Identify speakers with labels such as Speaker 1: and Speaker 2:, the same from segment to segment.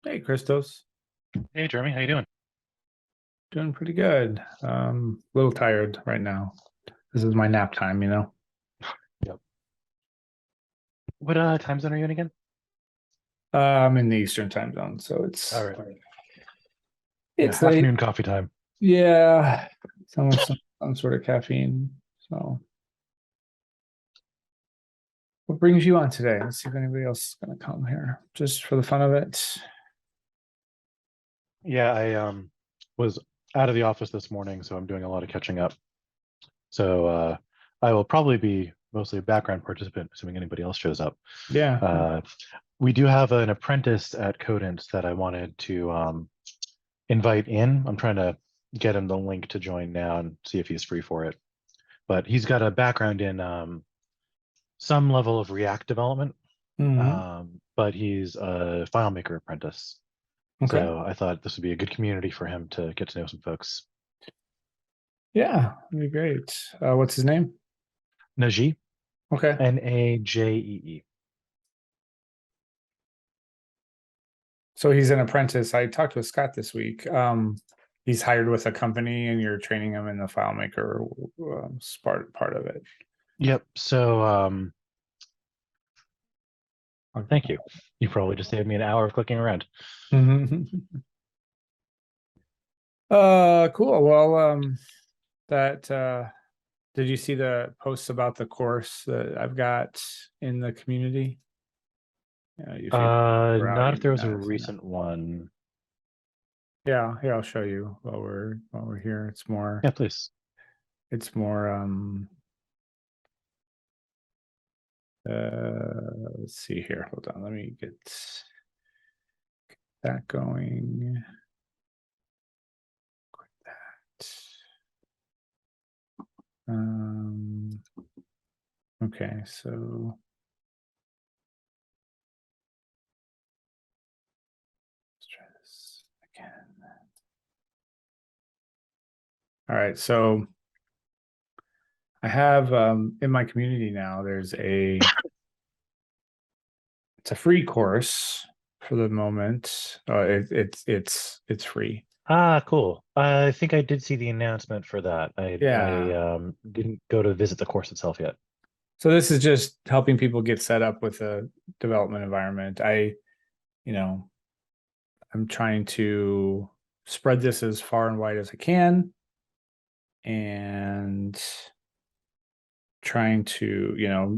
Speaker 1: Hey, Christos.
Speaker 2: Hey Jeremy, how you doing?
Speaker 1: Doing pretty good. A little tired right now. This is my nap time.
Speaker 2: Yep. What time zone are you in again?
Speaker 1: I'm in the Eastern time zone, so
Speaker 2: All
Speaker 1: it's
Speaker 2: right. Yeah,
Speaker 1: it's late.
Speaker 2: afternoon coffee time.
Speaker 1: Yeah, some sort of caffeine. So, what brings you on today? Let's see if anybody else is gonna come here, just for the fun of it.
Speaker 2: Yeah, I was out of the office this morning, so I'm doing a lot of catching up. So I will probably be mostly a background participant, assuming anybody else shows up.
Speaker 1: Yeah.
Speaker 2: Uh, we do have an apprentice at Codent that I wanted to invite in. I'm trying to get him the link to join now and see if he's free for it. But he's got a background in some level of React development.
Speaker 1: Hmm.
Speaker 2: But he's a FileMaker apprentice.
Speaker 1: Okay.
Speaker 2: So I thought this would be a good community for him to get to know some folks.
Speaker 1: Yeah, that'd be great. What's his name?
Speaker 2: Najee,
Speaker 1: Okay.
Speaker 2: Najee.
Speaker 1: So he's an apprentice. I talked with Scott this week. He's hired with a company, and you're training him in the FileMaker part of it.
Speaker 2: Yep. So thank
Speaker 1: Okay.
Speaker 2: you. You probably just saved me an hour of clicking around.
Speaker 1: Cool. Well, that did you see the posts about the course that I've got in the community? Yeah, if you were out,
Speaker 2: Not
Speaker 1: you
Speaker 2: if there
Speaker 1: may
Speaker 2: was
Speaker 1: not
Speaker 2: a
Speaker 1: have seen that.
Speaker 2: recent one.
Speaker 1: Yeah, here I'll show you while we're here.
Speaker 2: Yeah, please.
Speaker 1: It's more let's see here. Hold on, let me get that going. Quit that. Um, okay, so let's try this again. All right, so I have in my community now, it's a free course for the moment. It's free.
Speaker 2: Ah, cool. I think I did see the announcement for that. I
Speaker 1: Yeah.
Speaker 2: didn't go to visit the course itself yet.
Speaker 1: So this is just helping people get set up with a development environment. You know, I'm trying to spread this as far and wide as I can and trying to,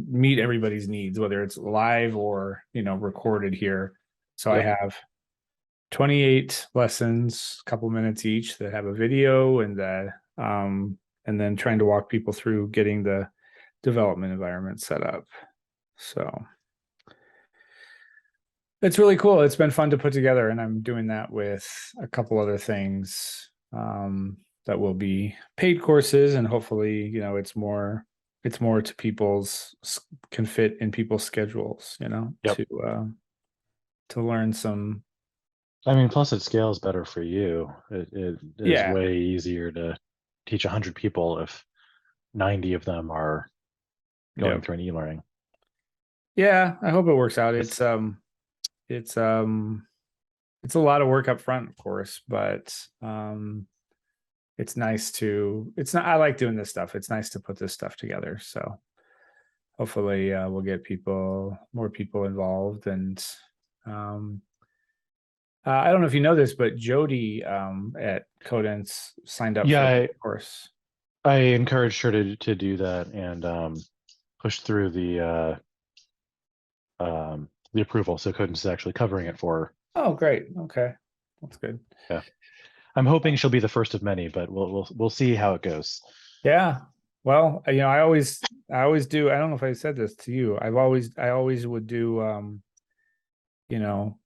Speaker 1: meet everybody's needs, whether it's live or, recorded here. So I
Speaker 2: Yep.
Speaker 1: have 28 lessons, a couple minutes each that have a video and then trying to walk people through getting the development environment set up. So it's really cool. It's been fun to put together, and I'm doing that with a couple other things that will be paid courses, and hopefully, it's more to people's can fit in people's schedules,
Speaker 2: Yep.
Speaker 1: to learn some.
Speaker 2: I mean, plus it scales better for you. It is
Speaker 1: Yeah,
Speaker 2: way easier to teach 100 people if 90 of them are
Speaker 1: yeah,
Speaker 2: going through an e-learning.
Speaker 1: yeah. I hope it works out.
Speaker 2: It's
Speaker 1: It's it's a lot of work up front, of course, but it's nice to. It's not. I like doing this stuff. It's nice to put this stuff together. So hopefully, we'll get more people involved, and um, I don't know if you know this, but Jody at Codence signed up
Speaker 2: Yeah,
Speaker 1: for the
Speaker 2: I,
Speaker 1: course.
Speaker 2: I encouraged her to do that and push through the approval. So Codens is actually covering it for her.
Speaker 1: Oh, great. Okay, that's good.
Speaker 2: Yeah. I'm hoping she'll be the first of many, but we'll see how it goes.
Speaker 1: Yeah. Well, I always do. I don't know if I said this to you. I always would do, you know,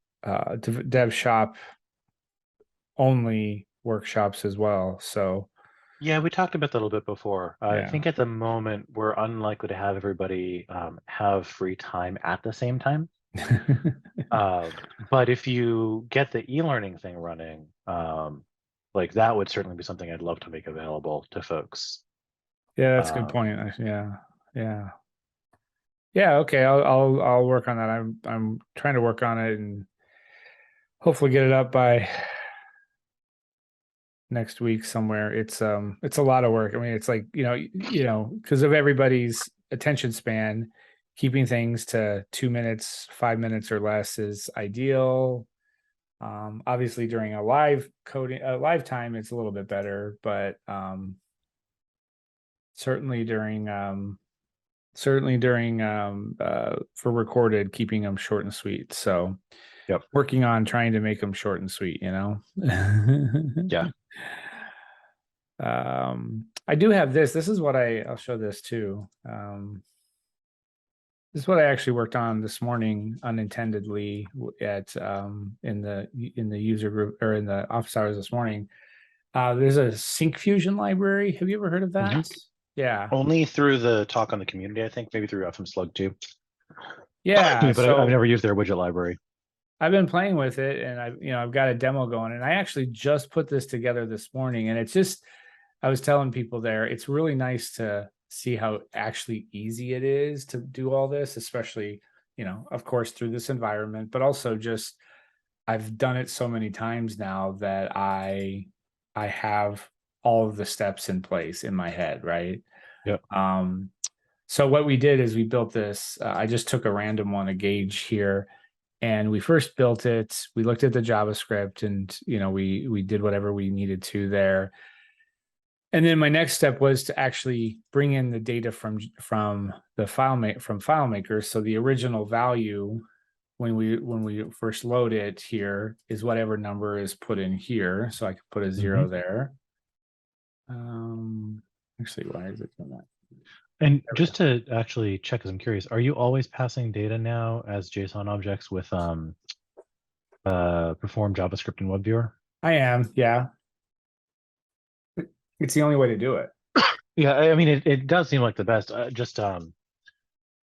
Speaker 1: dev shop only workshops as well. So
Speaker 2: Yeah, we talked about that a little bit before. I
Speaker 1: yeah.
Speaker 2: think at the moment we're unlikely to have everybody have free time at the same time. But if you get the e-learning thing running, like that would certainly be something I'd love to make available to folks.
Speaker 1: Yeah, that's a good
Speaker 2: Um,
Speaker 1: point. Yeah. Yeah. Yeah, okay. I'll work on that. I'm trying to work on it, and hopefully get it up by next week somewhere. It's a lot of work. I mean, it's like, because of everybody's attention span, keeping things to 2 minutes, 5 minutes or less is ideal. Obviously during a live time, it's a little bit better, but certainly during for recorded, keeping them short and sweet. So
Speaker 2: Yep.
Speaker 1: working on trying to make them short and sweet,
Speaker 2: Yeah.
Speaker 1: I do have this. This is what I'll show this too. This is what I actually worked on this morning unintendedly at in the user group or in the office hours this morning. There's a SYncfusion library. Have you ever heard of that?
Speaker 2: Mhm.
Speaker 1: Yeah.
Speaker 2: Only through the talk on the community, I think, maybe through FM Slug too.
Speaker 1: Yeah.
Speaker 2: But I've never used their widget library.
Speaker 1: I've been playing with it and I've got a demo going, and I actually just put this together this morning, and it's just, I was telling people there, it's really nice to see how actually easy it is to do all this, especially, of course, through this environment, but also just I've done it so many times now that I have all of the steps in place in my head, right?
Speaker 2: Yep.
Speaker 1: So what we did is we built this. I just took a random one, a gauge here, and we first built it. We looked at the JavaScript, and we did whatever we needed to there. And then my next step was to actually bring in the data from the FileMaker. So the original value when we first load it here is whatever number is put in here. So I could put a 0 there. Actually, why is it doing that?
Speaker 2: And just to actually check, because I'm curious, are you always passing data now as JSON objects with perform JavaScript and WebViewer?
Speaker 1: I am, yeah. It's the only way to do it.
Speaker 2: Yeah, I mean, it does seem like the best. Just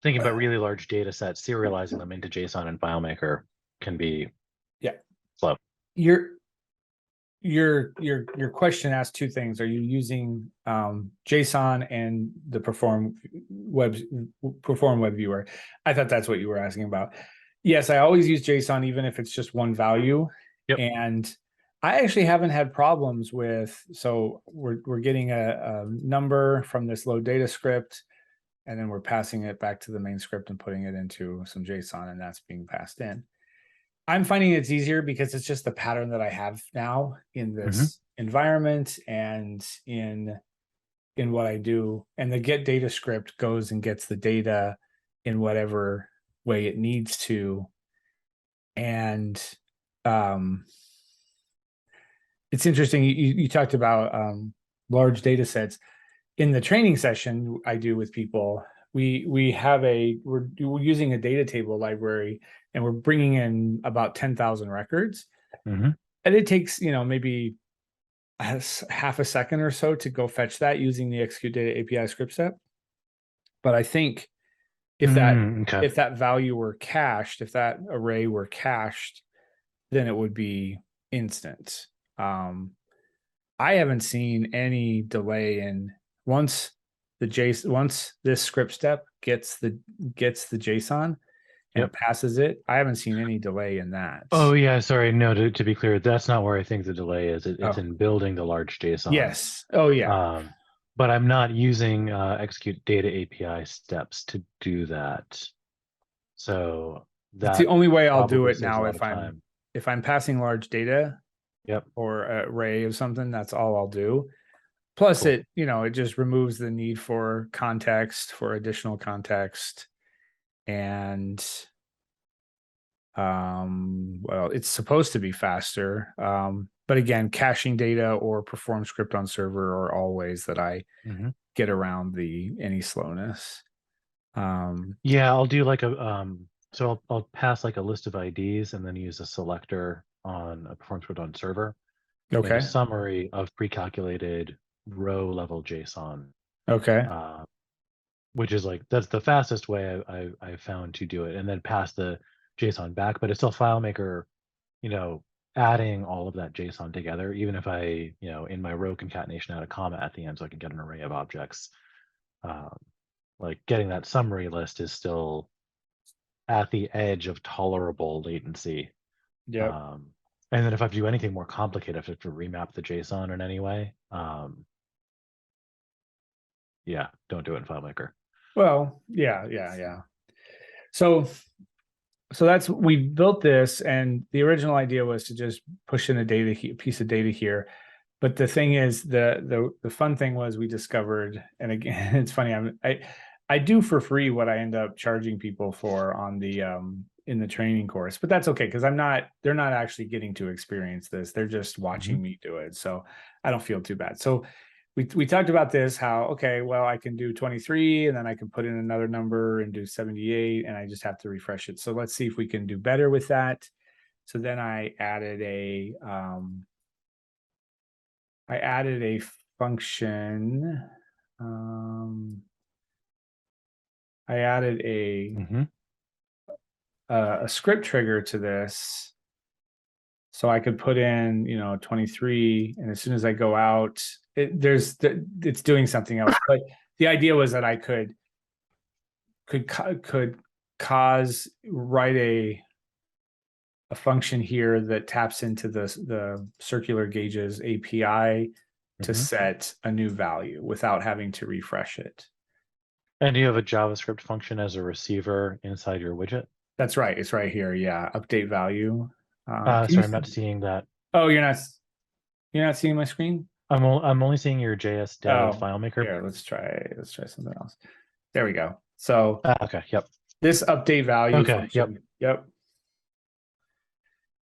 Speaker 2: thinking about really large data sets, serializing them into JSON and FileMaker can be slow.
Speaker 1: Your question asked two things. Are you using JSON and the perform web viewer? I thought that's what you were asking about. Yes, I always use JSON, even if it's just one value.
Speaker 2: Yep.
Speaker 1: And I actually haven't had problems with, so we're getting a number from this load data script, and then we're passing it back to the main script and putting it into some JSON, and that's being passed in. I'm finding it's easier because it's just the pattern that I have now in this environment and in what I do. And the get data script goes and gets the data in whatever way it needs to. And it's interesting. You talked about large data sets. In the training session I do with people, we're using a data table library, and we're bringing in about 10,000 records. And it takes, maybe half a second or so to go fetch that using the execute data API script step. But I think if that value were cached, if that array were cached, then it would be instant. I haven't seen any delay in once this script step gets the JSON and it passes it. I haven't seen any delay in that.
Speaker 2: Oh yeah, sorry. No, to be clear, that's not where I think the delay is. It's in building the large JSON.
Speaker 1: Yes. Oh yeah.
Speaker 2: But I'm not using execute data API steps to do that. So
Speaker 1: that's the only way I'll do
Speaker 2: probably
Speaker 1: it now. If I'm passing large data, or an array of something, that's all I'll do. Plus, it just removes the need for context, for additional context, and well, it's supposed to be faster. But again, caching data or perform script on server are all ways that I get around any slowness.
Speaker 2: Yeah, I'll do like so I'll pass like a list of IDs and then use a selector on a perform script on server.
Speaker 1: Okay.
Speaker 2: And a summary of pre-calculated row level JSON.
Speaker 1: Okay.
Speaker 2: Which is like, that's the fastest way I found to do it, and then pass the JSON back. But it's still FileMaker, adding all of that JSON together, even if I, in my row concatenation add a comma at the end so I can get an array of objects. Like getting that summary list is still at the edge of tolerable latency.
Speaker 1: Yeah.
Speaker 2: And then if I have to do anything more complicated, if I have to remap the JSON in any way, yeah, don't do it in FileMaker.
Speaker 1: Well, yeah. So that's, we built this, and the original idea was to just push in a piece of data here. But the thing is, the fun thing was we discovered, and again, it's funny, I do for free what I end up charging people for on the in the training course, but that's okay, because they're not actually getting to experience this. They're just watching me do it. So I don't feel too bad. So we talked about this, how, okay, well, I can do 23 and then I can put in another number and do 78, and I just have to refresh it. So let's see if we can do better with that. So then I added a function. I added a script trigger to this, so I could put in, 23, and as soon as I go out, it's doing something else. But the idea was that I could write a function here that taps into the circular gauges API to set a new value without having to refresh it.
Speaker 2: And do you have a JavaScript function as a receiver inside your widget?
Speaker 1: That's right. It's right here. Yeah. Update value.
Speaker 2: Sorry, I'm not seeing that.
Speaker 1: Oh, you're not seeing my screen?
Speaker 2: I'm only seeing your JS dev FileMaker.
Speaker 1: Here, let's try something else. There we go. So
Speaker 2: okay, yep.
Speaker 1: This update value function. Yep.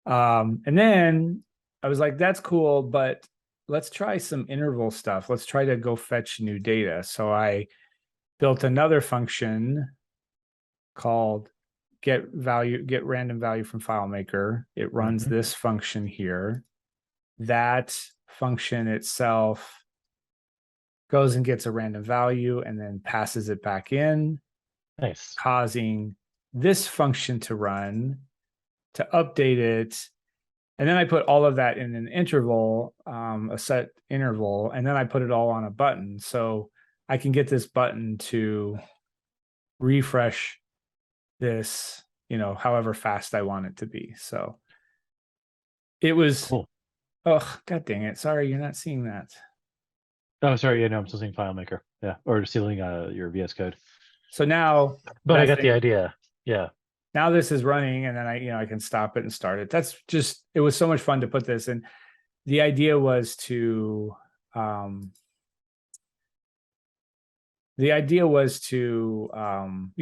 Speaker 1: And then I was like, that's cool, but let's try some interval stuff. Let's try to go fetch new data. So I built another function called get random value from FileMaker. It runs this function here. That function itself goes and gets a random value and then passes it back in.
Speaker 2: Nice.
Speaker 1: Causing this function to run, to update it. And then I put all of that in an interval, a set interval, and then I put it all on a button. So I can get this button to refresh this, however fast I want it to be. So it was cool. Oh, God dang it. Sorry, you're not seeing that.
Speaker 2: Oh, sorry. Yeah, no, I'm still seeing FileMaker. Yeah. Or stealing your VS Code.
Speaker 1: So now,
Speaker 2: but I got the idea. Yeah.
Speaker 1: Now this is running, and then I can stop it and start it. That's just, it was so much fun to put this in. The idea was to, you're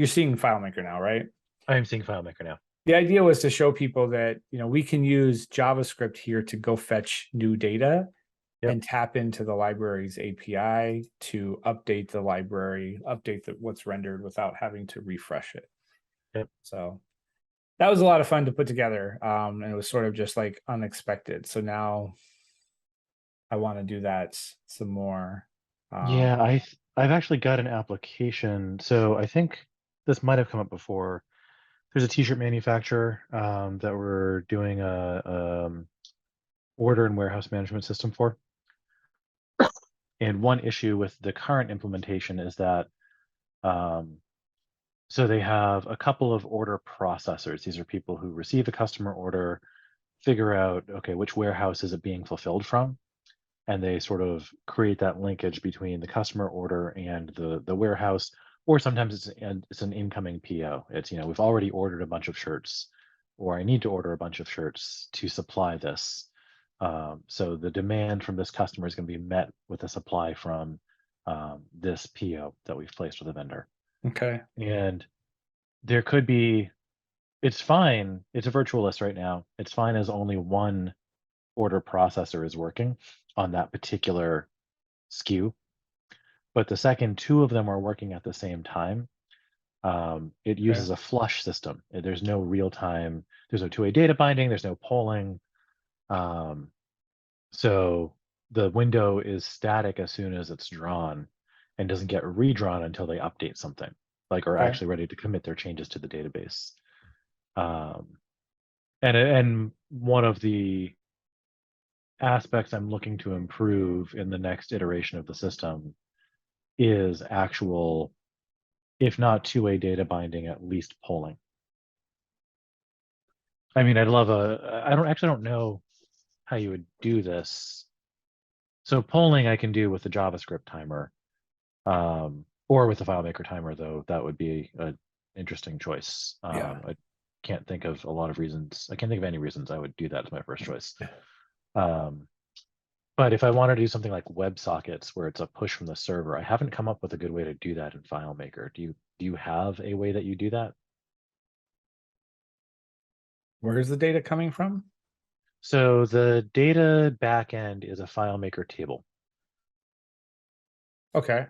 Speaker 1: seeing FileMaker now, right?
Speaker 2: I am seeing FileMaker now.
Speaker 1: The idea was to show people that, we can use JavaScript here to go fetch new data and tap into the library's API to update the library, what's rendered without having to refresh it.
Speaker 2: Yep.
Speaker 1: So that was a lot of fun to put together. And it was sort of just like unexpected. So now I want to do that some more.
Speaker 2: Yeah, I've actually got an application. So I think this might have come up before. There's a t-shirt manufacturer that we're doing a order and warehouse management system for. And one issue with the current implementation is that so they have a couple of order processors. These are people who receive a customer order, figure out, okay, which warehouse is it being fulfilled from? And they sort of create that linkage between the customer order and the warehouse, or sometimes it's an incoming PO. It's, we've already ordered a bunch of shirts, or I need to order a bunch of shirts to supply this. So the demand from this customer is going to be met with a supply from this PO that we've placed with a vendor.
Speaker 1: Okay.
Speaker 2: And there could be, it's fine. It's a virtual list right now. It's fine as only one order processor is working on that particular SKU. But the second two of them are working at the same time, it uses a flush system. There's no real time, there's no two-way data binding, there's no polling. So the window is static as soon as it's drawn and doesn't get redrawn until they update something, like are actually ready to commit their changes to the database. And one of the aspects I'm looking to improve in the next iteration of the system is actual, if not two-way data binding, at least polling. I mean, I'd love I don't know how you would do this. So polling I can do with the JavaScript timer, or with the FileMaker timer, though that would be an interesting choice.
Speaker 1: Yeah.
Speaker 2: I can't think of a lot of reasons. I can't think of any reasons I would do that as my first choice. But if I want to do something like WebSockets, where it's a push from the server, I haven't come up with a good way to do that in FileMaker. Do you have a way that you do that?
Speaker 1: Where's the data coming from?
Speaker 2: So the data backend is a FileMaker table.
Speaker 1: Okay.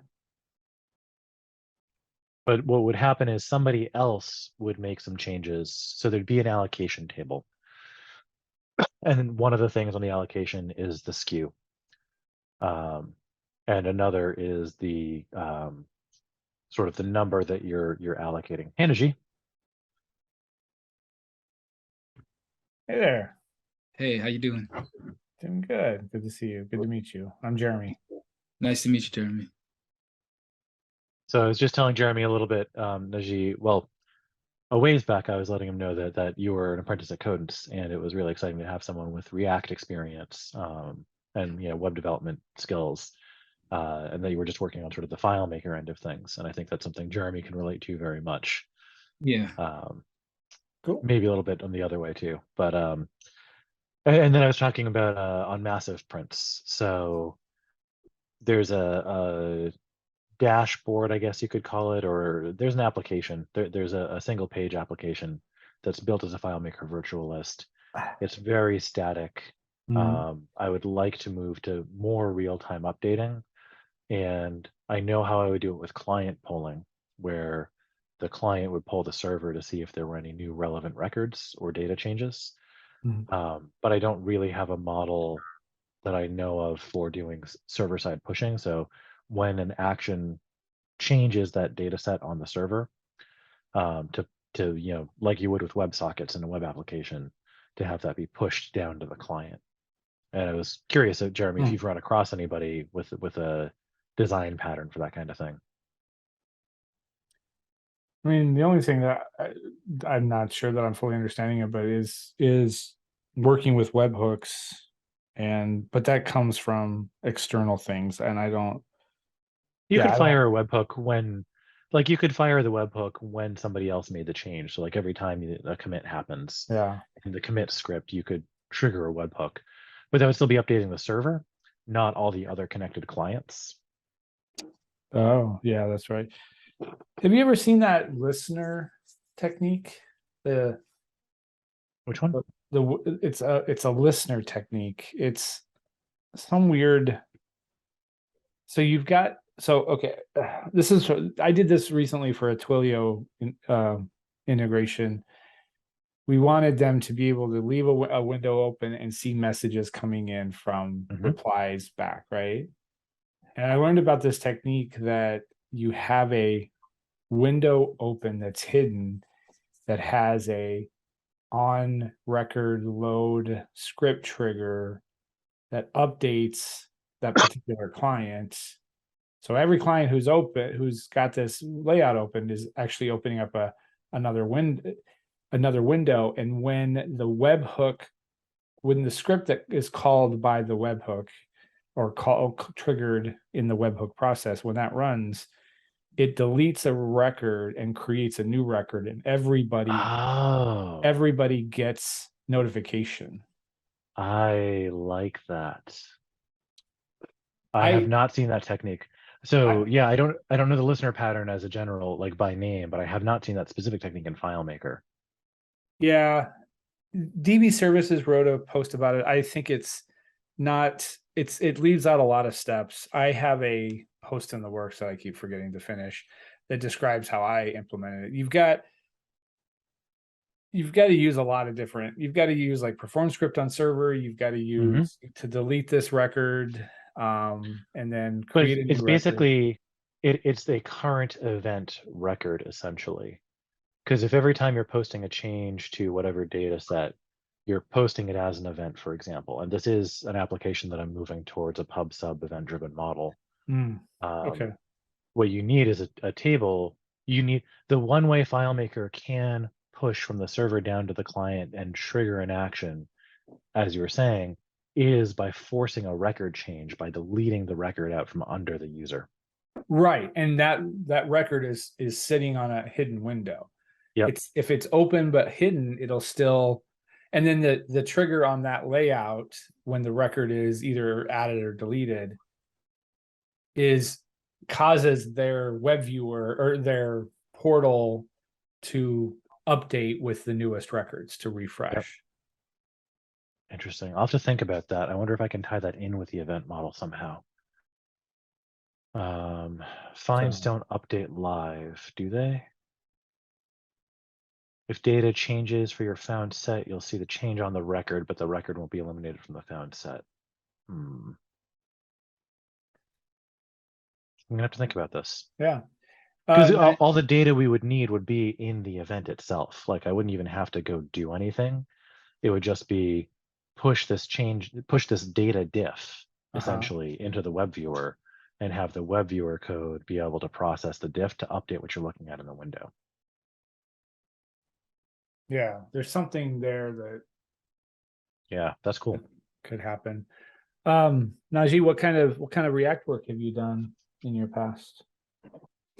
Speaker 2: But what would happen is somebody else would make some changes. So there'd be an allocation table. And then one of the things on the allocation is the SKU. And another is the sort of the number that you're allocating. Energy.
Speaker 1: Hey there.
Speaker 3: Hey, how you doing?
Speaker 1: Doing good. Good to see you. Good to meet you. I'm Jeremy.
Speaker 3: Nice to meet you, Jeremy.
Speaker 2: So I was just telling Jeremy a little bit, Najee, well, a ways back, I was letting him know that you were an apprentice at Codance, and it was really exciting to have someone with React experience and web development skills, and that you were just working on sort of the FileMaker end of things. And I think that's something Jeremy can relate to very much.
Speaker 3: Yeah.
Speaker 1: Cool.
Speaker 2: Maybe a little bit on the other way too, but and then I was talking about on massive prints. So there's a dashboard, I guess you could call it, or there's an application. There's a single page application that's built as a FileMaker virtual list. It's very static. I would like to move to more real-time updating. And I know how I would do it with client polling, where the client would poll the server to see if there were any new relevant records or data changes. But I don't really have a model that I know of for doing server-side pushing. So when an action changes that data set on the server, to like you would with WebSockets in a web application, to have that be pushed down to the client. And I was curious, Jeremy, if you've run across anybody with a design pattern for that kind of thing.
Speaker 1: I mean, the only thing that I'm not sure that I'm fully understanding it, but is working with webhooks, but that comes from external things, and I don't.
Speaker 2: You could fire a webhook when, like, you could fire the webhook when somebody else made the change. So, like, every time a commit happens, in the commit script, you could trigger a webhook, but that would still be updating the server, not all the other connected clients.
Speaker 1: Oh, yeah, that's right. Have you ever seen that listener technique?
Speaker 2: Which one?
Speaker 1: It's a listener technique. It's some weird. So you've got okay. I did this recently for a Twilio integration. We wanted them to be able to leave a window open and see messages coming in from replies back, right? And I learned about this technique that you have a window open that's hidden that has a on record load script trigger that updates that particular client. So every client who's got this layout open, is actually opening up another window. And when the script that is called by the webhook or triggered in the webhook process, when that runs, it deletes a record and creates a new record, and everybody gets notification.
Speaker 2: I like that. I have not seen that technique. So yeah, I don't know the listener pattern as a general, like by name, but I have not seen that specific technique in FileMaker.
Speaker 1: Yeah, DB Services wrote a post about it. I think it leaves out a lot of steps. I have a post in the works that I keep forgetting to finish that describes how I implemented it. You've got to use a lot of different. You've got to use like perform script on server. You've got to use to delete this record, and then create a new
Speaker 2: it's
Speaker 1: record.
Speaker 2: Basically it's a current event record essentially. Because if every time you're posting a change to whatever data set, you're posting it as an event, for example, and this is an application that I'm moving towards a pub sub event driven model.
Speaker 1: Okay.
Speaker 2: What you need is a table. You need the one-way FileMaker can push from the server down to the client and trigger an action, as you were saying, is by forcing a record change, by deleting the record out from under the user.
Speaker 1: Right. And that record is sitting on a hidden window.
Speaker 2: Yep.
Speaker 1: It's if it's open but hidden, it'll still, and then the trigger on that layout when the record is either added or deleted is causes their web viewer or their portal to update with the newest records to refresh.
Speaker 2: Interesting. I'll have to think about that. I wonder if I can tie that in with the event model somehow. Finds
Speaker 1: So-
Speaker 2: don't update live, do they? If data changes for your found set, you'll see the change on the record, but the record won't be eliminated from the found set. I'm gonna have to think about this.
Speaker 1: Yeah.
Speaker 2: Because all the data we would need would be in the event itself. Like I wouldn't even have to go do anything. It would just be push this data diff essentially into the web viewer and have the web viewer code be able to process the diff to update what you're looking at in the window.
Speaker 1: Yeah, there's something there that
Speaker 2: Yeah, that's cool.
Speaker 1: could happen. Najee, what kind of React work have you done in your past?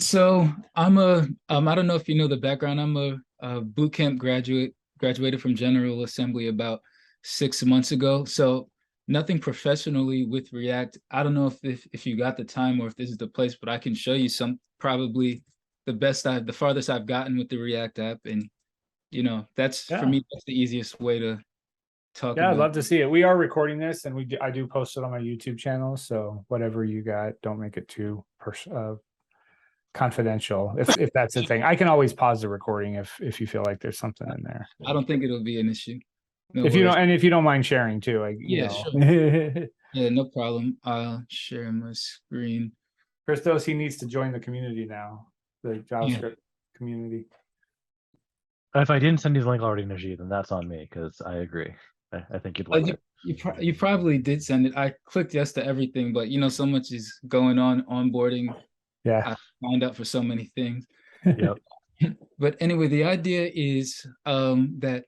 Speaker 3: So I'm a I don't know if you know the background. I'm a boot camp graduated from General Assembly about 6 months ago. So nothing professionally with React. I don't know if you got the time or if this is the place, but I can show you some probably the farthest I've gotten with the React app. And that's for me, that's the easiest way to talk
Speaker 1: Yeah,
Speaker 3: about
Speaker 1: I'd love to see it. We are recording this and I do post it on my YouTube channel. So whatever you got, don't make it too confidential if that's the thing. I can always pause the recording if you feel like there's something in there.
Speaker 3: I don't think it'll be an issue. No
Speaker 1: If you
Speaker 3: worries.
Speaker 1: don't, and if you don't mind sharing too, like
Speaker 3: Yeah,
Speaker 1: sure.
Speaker 3: Yeah, no problem. I'll share my screen.
Speaker 1: Christos, he needs to join the community now, the JavaScript community.
Speaker 2: If I didn't send you the link already, Najee, then that's on me because I agree. I think you'd like it.
Speaker 3: You probably did send it. I clicked yes to everything, but so much is going on onboarding.
Speaker 1: Yeah.
Speaker 3: I signed up for so many things.
Speaker 2: Yep.
Speaker 3: But anyway, the idea is that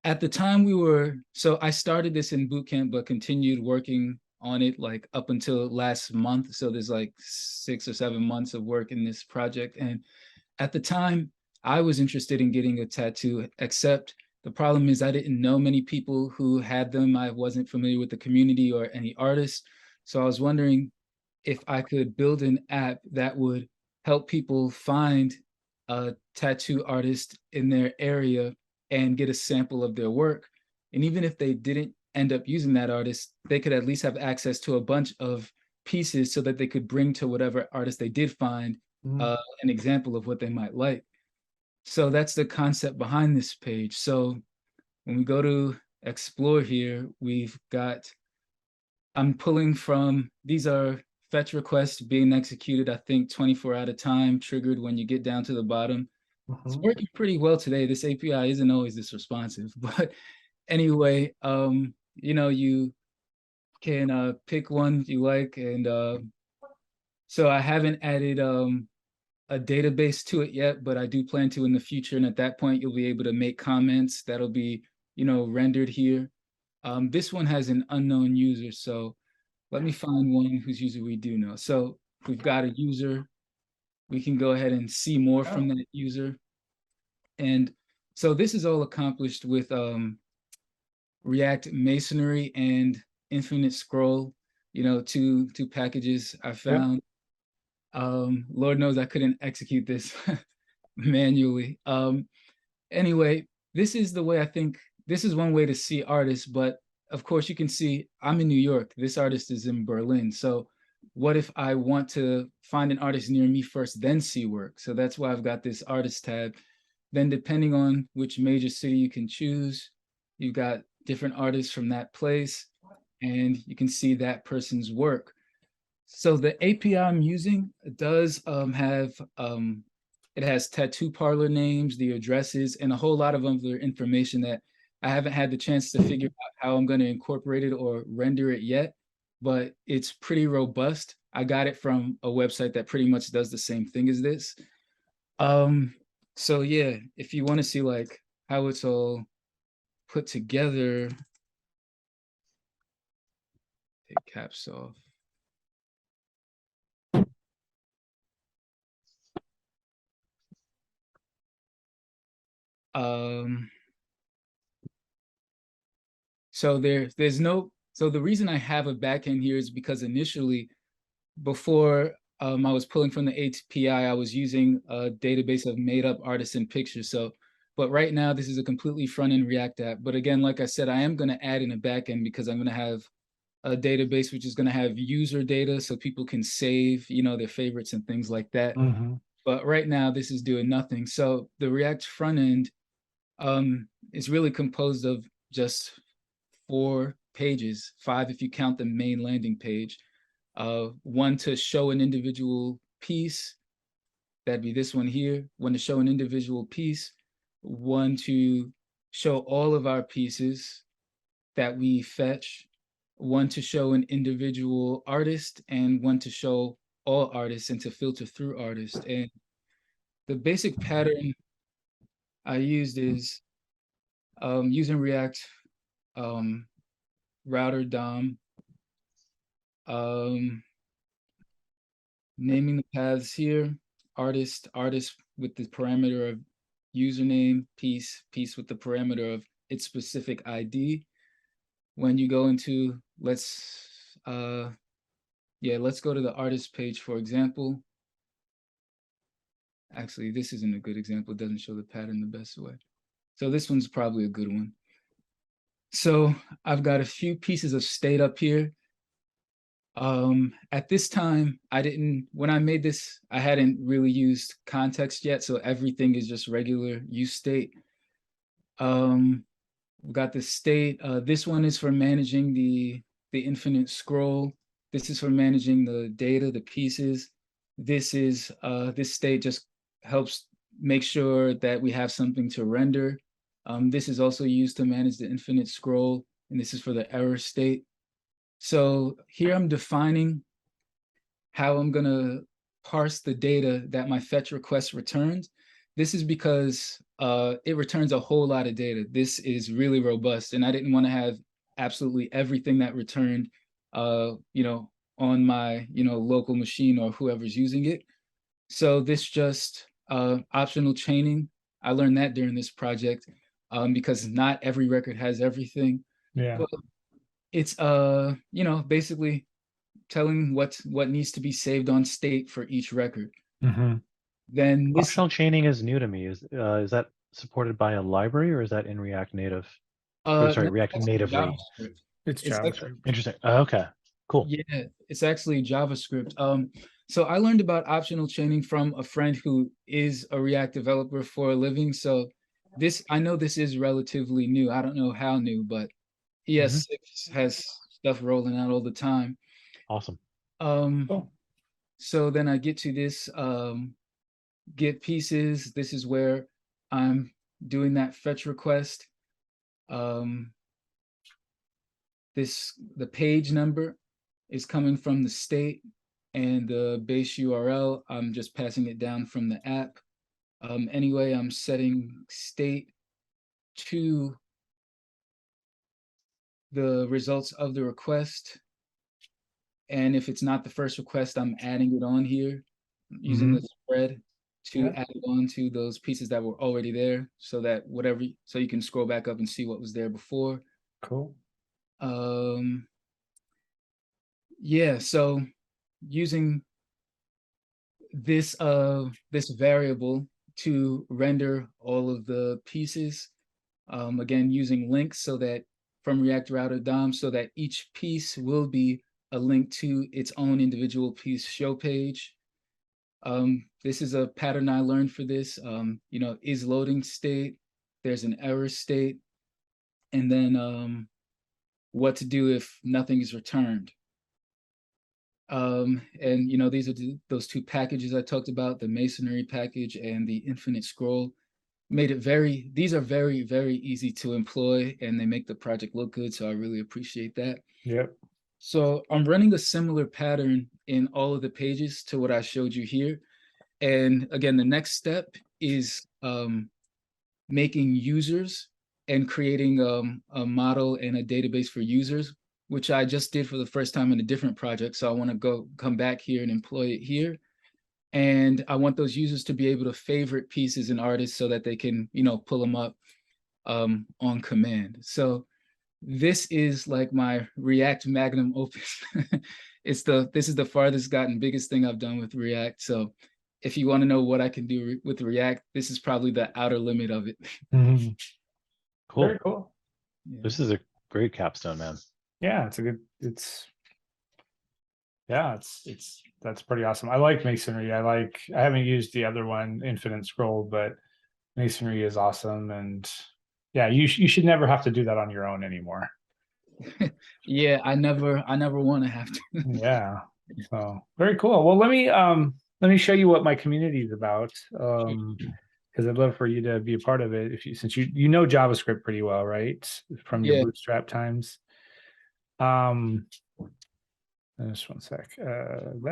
Speaker 3: at the time so I started this in bootcamp, but continued working on it like up until last month. So there's like 6 or 7 months of work in this project. And at the time, I was interested in getting a tattoo, except the problem is I didn't know many people who had them. I wasn't familiar with the community or any artists. So I was wondering if I could build an app that would help people find a tattoo artist in their area and get a sample of their work. And even if they didn't end up using that artist, they could at least have access to a bunch of pieces so that they could bring to whatever artist they did find an example of what they might like. So that's the concept behind this page. So when we go to explore here, I'm pulling from, these are fetch requests being executed, I think 24 at a time, triggered when you get down to the bottom. It's working pretty well today. This API isn't always this responsive, but anyway, you can pick one you like. And so I haven't added a database to it yet, but I do plan to in the future. And at that point, you'll be able to make comments that'll be, rendered here. This one has an unknown user. So let me find one whose user we do know. So we've got a user. We can go ahead and see more from that user. And so this is all accomplished with React Masonry and Infinite Scroll, two packages I found. Lord knows I couldn't execute this manually. Anyway, this is the way I think, this is one way to see artists, but of course you can see I'm in New York. This artist is in Berlin. So what if I want to find an artist near me first, then see work? So that's why I've got this artist tab. Then depending on which major city you can choose, you've got different artists from that place, and you can see that person's work. So the API I'm using does it has tattoo parlor names, the addresses, and a whole lot of other information that I haven't had the chance to figure out how I'm going to incorporate it or render it yet, but it's pretty robust. I got it from a website that pretty much does the same thing as this. So yeah, if you want to see like how it's all put together, Take caps off. So the reason I have a backend here is because initially, before I was pulling from the API, I was using a database of made up artists and pictures. But right now this is a completely front end React app. But again, like I said, I am going to add in a backend because I'm going to have a database which is going to have user data so people can save, their favorites and things like that. But right now this is doing nothing. So the React front end is really composed of just 4 pages, 5 if you count the main landing page. One to show an individual piece, that'd be this one here. One to show an individual piece, one to show all of our pieces that we fetch, one to show an individual artist, and one to show all artists and to filter through artists. And the basic pattern I used is using React router DOM, naming the paths here, artist with the parameter of username, piece with the parameter of its specific ID. When you go into, let's go to the artist page, for example. Actually, this isn't a good example. It doesn't show the pattern the best way. So this one's probably a good one. So I've got a few pieces of state up here. At this time, when I made this, I hadn't really used context yet. So everything is just regular use state. We've got the state. This one is for managing the infinite scroll. This is for managing the data, the pieces. This state just helps make sure that we have something to render. This is also used to manage the infinite scroll, and this is for the error state. So here I'm defining how I'm gonna parse the data that my fetch request returns. This is because it returns a whole lot of data. This is really robust, and I didn't want to have absolutely everything that returned, on my, local machine or whoever's using it. So this just optional chaining. I learned that during this project because not every record has everything.
Speaker 1: Yeah.
Speaker 3: But it's basically telling what needs to be saved on state for each record. Then this
Speaker 2: Optional chaining is new to me. Is that supported by a library or is that in React Native? Sorry, React Natively.
Speaker 3: JavaScript.
Speaker 1: It's JavaScript.
Speaker 2: Interesting. Okay, cool.
Speaker 3: Yeah, it's actually JavaScript. So I learned about optional chaining from a friend who is a React developer for a living. So I know this is relatively new. I don't know how new, but ES6 has stuff rolling out all the time.
Speaker 2: Awesome.
Speaker 1: Cool.
Speaker 3: So then I get to this get pieces. This is where I'm doing that fetch request. The page number is coming from the state, and the base URL, I'm just passing it down from the app. Anyway, I'm setting state to the results of the request. And if it's not the first request, I'm adding it on here using the spread to add it on to those pieces that were already there, so that so you can scroll back up and see what was there before.
Speaker 1: Cool.
Speaker 3: Yeah, so using this variable to render all of the pieces, again using links so that from React Router DOM, so that each piece will be a link to its own individual piece show page. This is a pattern I learned for this. Is loading state, there's an error state, and then what to do if nothing is returned. And these are those 2 packages I talked about, the masonry package and the infinite scroll. These are very, very easy to employ, and they make the project look good. So I really appreciate that.
Speaker 1: Yep.
Speaker 3: So I'm running a similar pattern in all of the pages to what I showed you here. And again, the next step is making users and creating a model and a database for users. which I just did for the first time in a different project. So I want to come back here and employ it here. And I want those users to be able to favorite pieces and artists so that they can, pull them up on command. So this is like my React magnum opus. This is the farthest gotten, biggest thing I've done with React. So if you want to know what I can do with React, this is probably the outer limit of it.
Speaker 2: Cool.
Speaker 1: Very cool.
Speaker 3: Yeah.
Speaker 2: This is a great capstone, man.
Speaker 1: Yeah, that's pretty awesome. I like Masonry. I haven't used the other one, Infinite Scroll, but Masonry is awesome. And yeah, you should never have to do that on your own anymore.
Speaker 3: Yeah, I never want to have to.
Speaker 1: Yeah. So very cool. Well, let me show you what my community is about. Because I'd love for you to be a part of it since you know JavaScript pretty well, right? From your Bootstrap times. Just one sec. Hold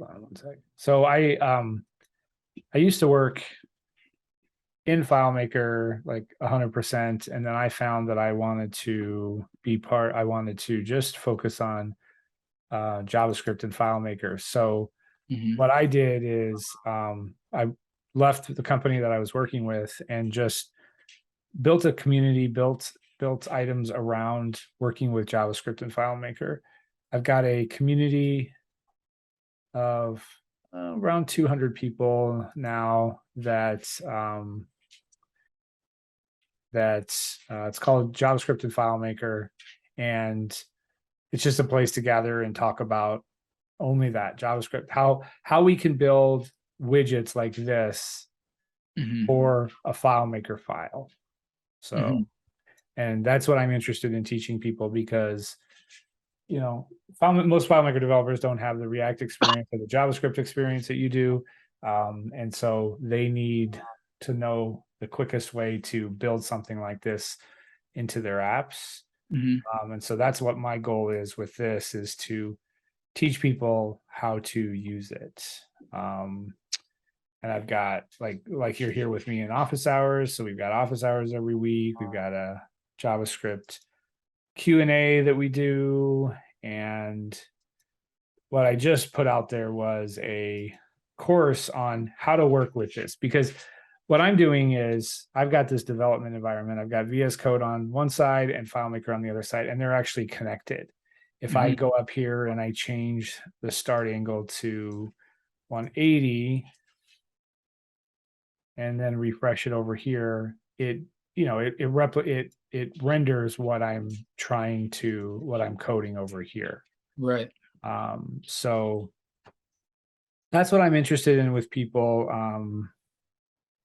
Speaker 1: on one sec. So I used to work in FileMaker like 100%, and then I found that I wanted to just focus on JavaScript and FileMaker. So what I did is I left the company that I was working with and just built a community, built items around working with JavaScript and FileMaker. I've got a community of around 200 people now it's called JavaScript and FileMaker, and it's just a place to gather and talk about only that JavaScript, how we can build widgets like this for a FileMaker file. So, and that's what I'm interested in teaching people, because most FileMaker developers don't have the React experience or the JavaScript experience that you do, and so they need to know the quickest way to build something like this into their apps. And so that's what my goal is with this, is to teach people how to use it. And I've got like you're here with me in office hours. So we've got office hours every week. We've got a JavaScript Q&A that we do. And what I just put out there was a course on how to work with this, because what I'm doing is I've got this development environment. I've got VS Code on one side and FileMaker on the other side, and they're actually connected. If I go up here and I change the start angle to 180 and then refresh it over here, it renders what I'm coding over here.
Speaker 3: Right.
Speaker 1: So that's what I'm interested in with people,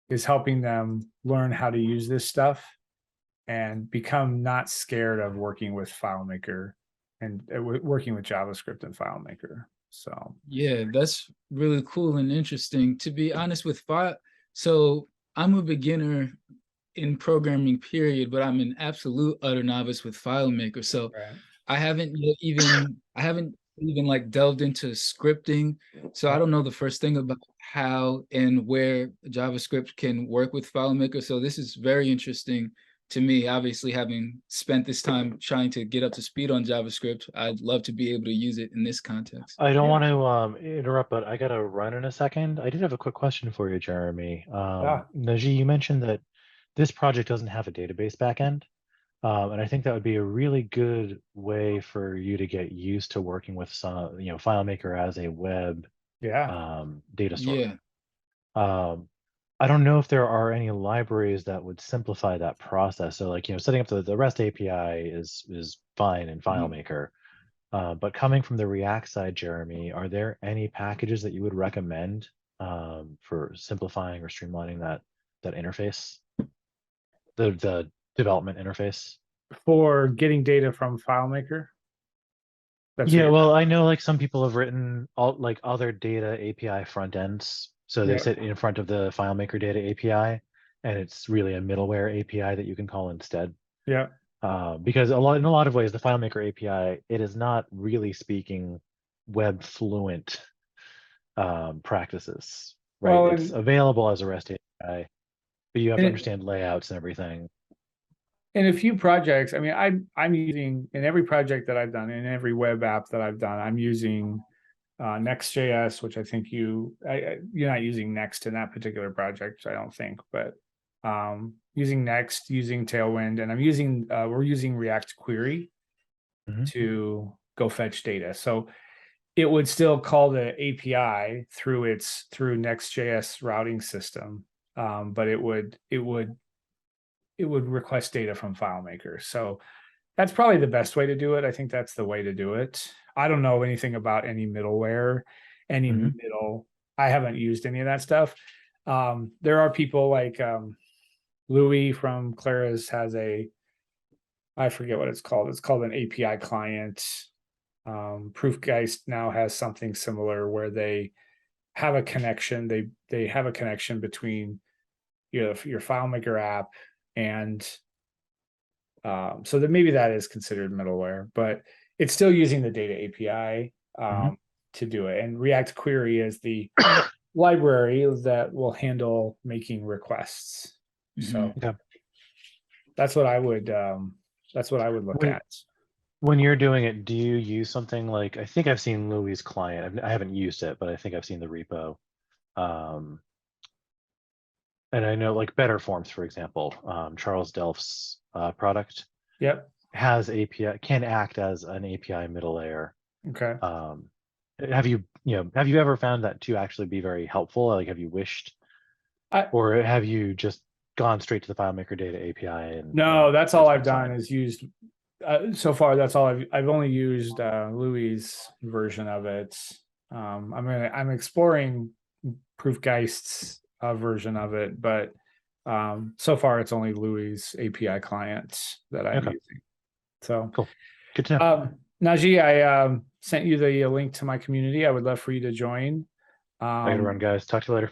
Speaker 1: is helping them learn how to use this stuff and become not scared of working with FileMaker and working with JavaScript and FileMaker. So
Speaker 3: yeah, that's really cool and interesting. To be honest with so I'm a beginner in programming, period, but I'm an absolute utter novice with FileMaker. So I haven't even like delved into scripting. So I don't know the first thing about how and where JavaScript can work with FileMaker. So this is very interesting to me. Obviously, having spent this time trying to get up to speed on JavaScript, I'd love to be able to use it in this context.
Speaker 2: I don't want to interrupt, but I got to run in a second. I did have a quick question for you, Jeremy. Najee, you mentioned that this project doesn't have a database backend. And I think that would be a really good way for you to get used to working with some, FileMaker as a web data store. I don't know if there are any libraries that would simplify that process. So like, setting up the REST API is fine in FileMaker. But coming from the React side, Jeremy, are there any packages that you would recommend for simplifying or streamlining that interface? The development interface
Speaker 1: for getting data from FileMaker.
Speaker 2: Well, I know like some people have written other data API front ends, so they sit in front of the FileMaker data API, and it's really a middleware API that you can call instead. Because in a lot of ways, the FileMaker API, it is not really speaking web fluent practices, right? Well, it's available as a REST API, but you have to understand layouts and everything.
Speaker 1: in a few projects, I mean, I'm using in every project that I've done, in every web app that I've done, I'm using Next.js, which I think you're not using Next in that particular project, I don't think, but using Next, using Tailwind, and we're using React Query to go fetch data. So it would still call the API through Next.js routing system, but it would request data from FileMaker. So that's probably the best way to do it. I think that's the way to do it. I don't know anything about any middleware, I haven't used any of that stuff. There are people like Louis from Clara's has I forget what it's called. It's called an API client. Proofgeist now has something similar where they have a connection. They have a connection between your FileMaker app and so that maybe that is considered middleware, but it's still using the data API to do it. And React Query is the library that will handle making requests. So that's what I would look at.
Speaker 2: When you're doing it, do you use something like, I think I've seen Louis' client. I haven't used it, but I think I've seen the repo. And I know like Better Forms, for example, Charles Delph's product has API, can act as an API middle layer.
Speaker 1: Okay.
Speaker 2: Have you ever found that to actually be very helpful? Like, have you wished, or have you just gone straight to the FileMaker data API?
Speaker 1: No, that's all I've done is used. So far, that's all I've only used Louis' version of it. I'm exploring Proofgeist's version of it, but so far it's only Louis' API client that I'm using. So
Speaker 2: cool, good to know.
Speaker 1: Najee, I sent you the link to my community. I would love for you to join.
Speaker 2: I gotta run, guys. Talk to you later.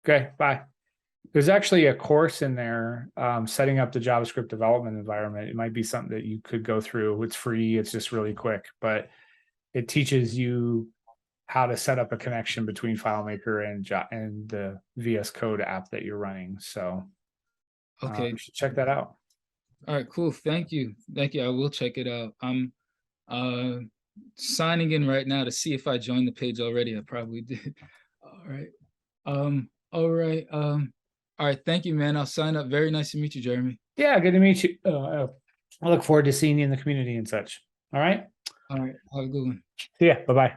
Speaker 1: Okay, bye. There's actually a course in there, setting up the JavaScript development environment. It might be something that you could go through. It's free. It's just really quick, but it teaches you how to set up a connection between FileMaker and the VS Code app that you're running. So you should check that out.
Speaker 3: All right, cool. Thank you. I will check it out. I'm signing in right now to see if I joined the page already. I probably did. All right. All right. Thank you, man. I'll sign up. Very nice to meet you, Jeremy.
Speaker 1: Yeah, good to meet you. I look forward to seeing you in the community and such. All right.
Speaker 3: All right. Have a good one.
Speaker 1: See ya. Bye-bye.